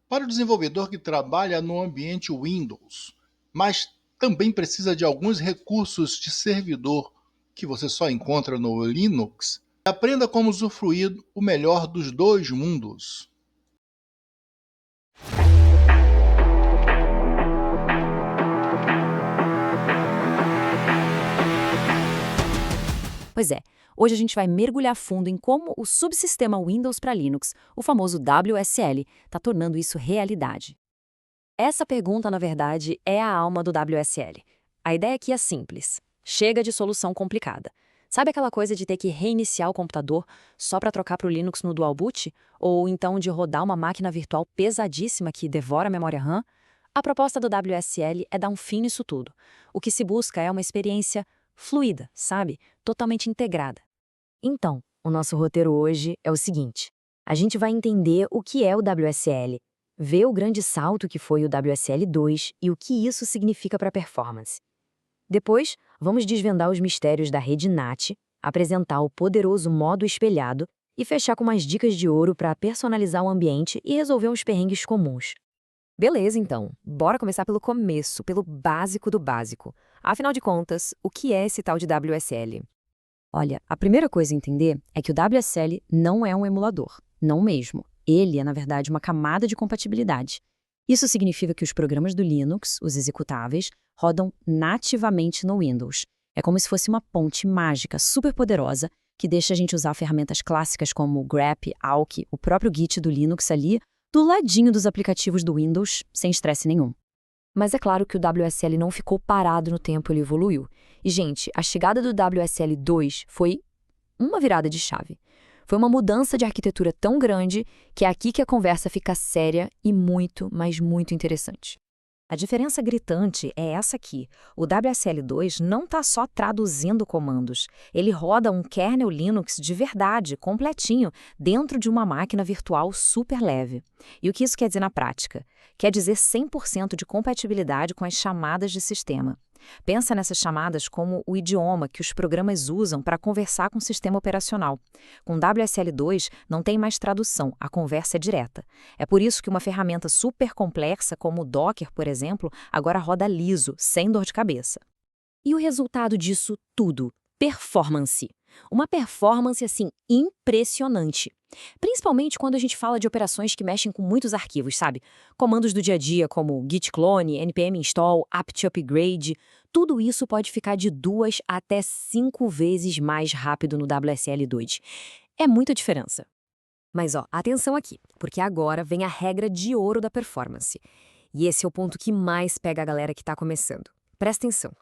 Para o desenvolvedor que trabalha no ambiente Windows, mas também precisa de alguns recursos de servidor que você só encontra no Linux, aprenda como usufruir o melhor dos dois mundos. Pois é, hoje a gente vai mergulhar fundo em como o subsistema Windows para Linux, o famoso WSL, está tornando isso realidade. Essa pergunta, na verdade, é a alma do WSL. A ideia aqui é simples. Chega de solução complicada. Sabe aquela coisa de ter que reiniciar o computador só para trocar para o Linux no Dual Boot? Ou então de rodar uma máquina virtual pesadíssima que devora a memória RAM? A proposta do WSL é dar um fim nisso tudo. O que se busca é uma experiência fluida, sabe? Totalmente integrada. Então, o nosso roteiro hoje é o seguinte: a gente vai entender o que é o WSL, ver o grande salto que foi o WSL2 e o que isso significa para a performance. Depois, vamos desvendar os mistérios da rede NAT, apresentar o poderoso modo espelhado e fechar com umas dicas de ouro para personalizar o ambiente e resolver uns perrengues comuns. Beleza, então. Bora começar pelo começo, pelo básico do básico. Afinal de contas, o que é esse tal de WSL? Olha, a primeira coisa a entender é que o WSL não é um emulador. Não mesmo. Ele é, na verdade, uma camada de compatibilidade. Isso significa que os programas do Linux, os executáveis, rodam nativamente no Windows. É como se fosse uma ponte mágica, super poderosa, que deixa a gente usar ferramentas clássicas como o grep, awk, o próprio Git do Linux ali, do ladinho dos aplicativos do Windows, sem estresse nenhum. Mas é claro que o WSL não ficou parado no tempo, ele evoluiu. E, gente, a chegada do WSL 2 foi uma virada de chave. Foi uma mudança de arquitetura tão grande que é aqui que a conversa fica séria e muito, mas muito interessante. A diferença gritante é essa aqui. O WSL2 não está só traduzindo comandos. Ele roda um kernel Linux de verdade, completinho, dentro de uma máquina virtual super leve. E o que isso quer dizer na prática? Quer dizer 100% de compatibilidade com as chamadas de sistema. Pensa nessas chamadas como o idioma que os programas usam para conversar com o sistema operacional. Com WSL2 não tem mais tradução, a conversa é direta. É por isso que uma ferramenta super complexa como o Docker, por exemplo, agora roda liso, sem dor de cabeça. E o resultado disso tudo? Performance. Uma performance, assim, impressionante. Principalmente quando a gente fala de operações que mexem com muitos arquivos, sabe? Comandos do dia a dia como git clone, npm install, apt upgrade. Tudo isso pode ficar de 2 até 5 vezes mais rápido no WSL2. É muita diferença. Mas ó, atenção aqui, porque agora vem a regra de ouro da performance. E esse é o ponto que mais pega a galera que está começando. Presta atenção.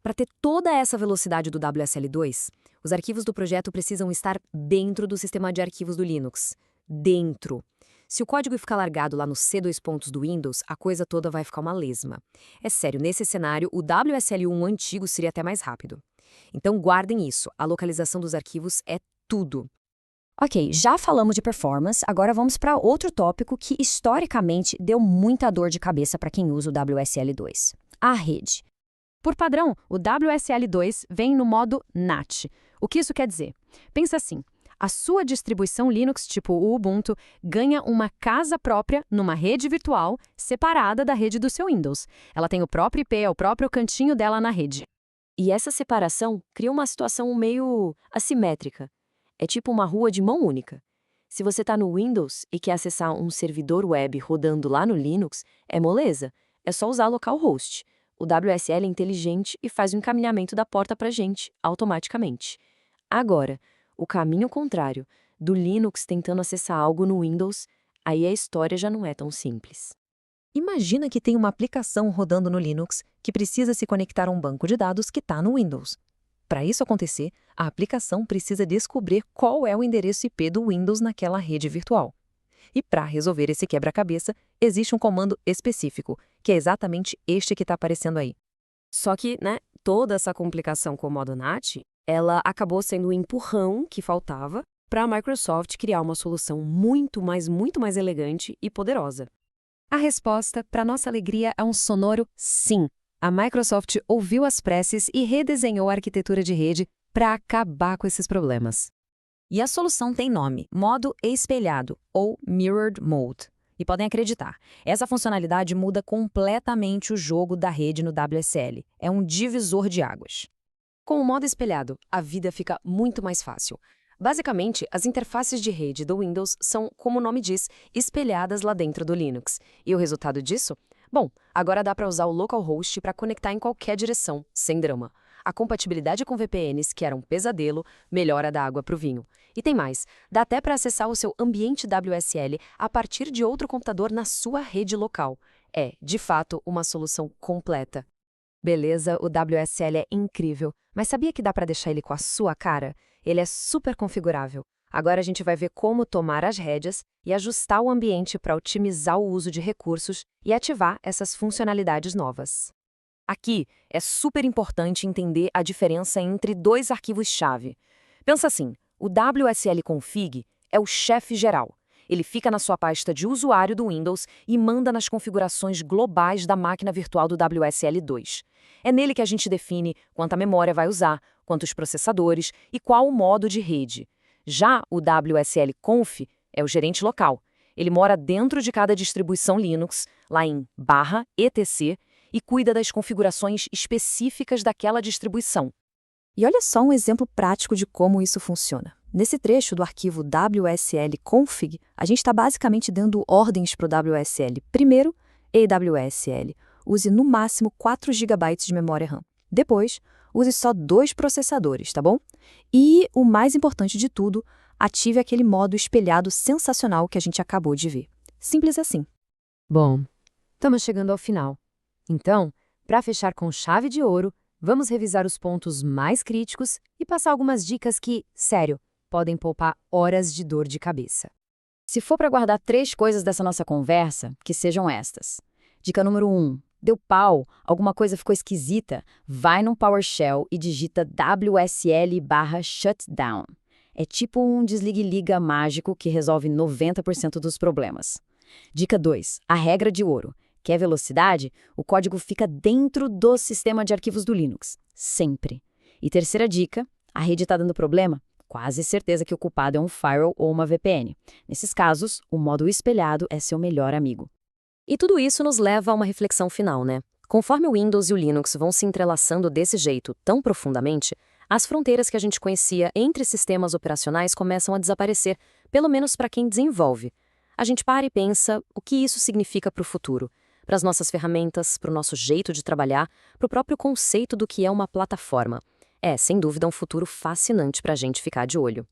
Para ter toda essa velocidade do WSL2, os arquivos do projeto precisam estar dentro do sistema de arquivos do Linux. Dentro. Se o código ficar largado lá nos C2 pontos do Windows, a coisa toda vai ficar uma lesma. É sério, nesse cenário, o WSL1 antigo seria até mais rápido. Então guardem isso, a localização dos arquivos é tudo. Ok, já falamos de performance, agora vamos para outro tópico que historicamente deu muita dor de cabeça para quem usa o WSL2. A rede. Por padrão, o WSL2 vem no modo NAT. O que isso quer dizer? Pensa assim, a sua distribuição Linux, tipo o Ubuntu, ganha uma casa própria numa rede virtual separada da rede do seu Windows. Ela tem o próprio IP, é o próprio cantinho dela na rede. E essa separação cria uma situação meio assimétrica. É tipo uma rua de mão única. Se você está no Windows e quer acessar um servidor web rodando lá no Linux, é moleza. É só usar localhost. O WSL é inteligente e faz o encaminhamento da porta para a gente, automaticamente. Agora, o caminho contrário, do Linux tentando acessar algo no Windows, aí a história já não é tão simples. Imagina que tem uma aplicação rodando no Linux que precisa se conectar a um banco de dados que está no Windows. Para isso acontecer, a aplicação precisa descobrir qual é o endereço IP do Windows naquela rede virtual. E para resolver esse quebra-cabeça, existe um comando específico, que é exatamente este que está aparecendo aí. Só que, toda essa complicação com o modo NAT, ela acabou sendo o empurrão que faltava para a Microsoft criar uma solução muito mais elegante e poderosa. A resposta, para nossa alegria, é um sonoro sim. A Microsoft ouviu as preces e redesenhou a arquitetura de rede para acabar com esses problemas. E a solução tem nome, modo espelhado, ou Mirrored Mode. E podem acreditar, essa funcionalidade muda completamente o jogo da rede no WSL. É um divisor de águas. Com o modo espelhado, a vida fica muito mais fácil. Basicamente, as interfaces de rede do Windows são, como o nome diz, espelhadas lá dentro do Linux. E o resultado disso? Bom, agora dá para usar o localhost para conectar em qualquer direção, sem drama. A compatibilidade com VPNs, que era um pesadelo, melhora da água para o vinho. E tem mais, dá até para acessar o seu ambiente WSL a partir de outro computador na sua rede local. É, de fato, uma solução completa. Beleza, o WSL é incrível, mas sabia que dá para deixar ele com a sua cara? Ele é super configurável. Agora a gente vai ver como tomar as rédeas e ajustar o ambiente para otimizar o uso de recursos e ativar essas funcionalidades novas. Aqui é super importante entender a diferença entre dois arquivos-chave. Pensa assim, o WSL config é o chefe geral. Ele fica na sua pasta de usuário do Windows e manda nas configurações globais da máquina virtual do WSL2. É nele que a gente define quanta memória vai usar, quantos processadores e qual o modo de rede. Já o WSL Conf é o gerente local. Ele mora dentro de cada distribuição Linux, lá em /etc, e cuida das configurações específicas daquela distribuição. E olha só um exemplo prático de como isso funciona. Nesse trecho do arquivo WSL-config, a gente está basicamente dando ordens para o WSL. Primeiro, EWSL. Use no máximo 4 GB de memória RAM. Depois, use só 2 processadores, tá bom? E, o mais importante de tudo, ative aquele modo espelhado sensacional que a gente acabou de ver. Simples assim. Bom, estamos chegando ao final. Então, para fechar com chave de ouro, vamos revisar os pontos mais críticos e passar algumas dicas que, sério, podem poupar horas de dor de cabeça. Se for para guardar 3 coisas dessa nossa conversa, que sejam estas. Dica número 1. Deu pau, alguma coisa ficou esquisita, vai num PowerShell e digita WSL/shutdown. É tipo um desligue-liga mágico que resolve 90% dos problemas. Dica 2. A regra de ouro. Quer velocidade? O código fica dentro do sistema de arquivos do Linux. Sempre. E terceira dica, a rede está dando problema? Quase certeza que o culpado é um firewall ou uma VPN. Nesses casos, o modo espelhado é seu melhor amigo. E tudo isso nos leva a uma reflexão final, né? Conforme o Windows e o Linux vão se entrelaçando desse jeito tão profundamente, as fronteiras que a gente conhecia entre sistemas operacionais começam a desaparecer, pelo menos para quem desenvolve. A gente para e pensa o que isso significa para o futuro, para as nossas ferramentas, para o nosso jeito de trabalhar, para o próprio conceito do que é uma plataforma. É, sem dúvida, um futuro fascinante para a gente ficar de olho.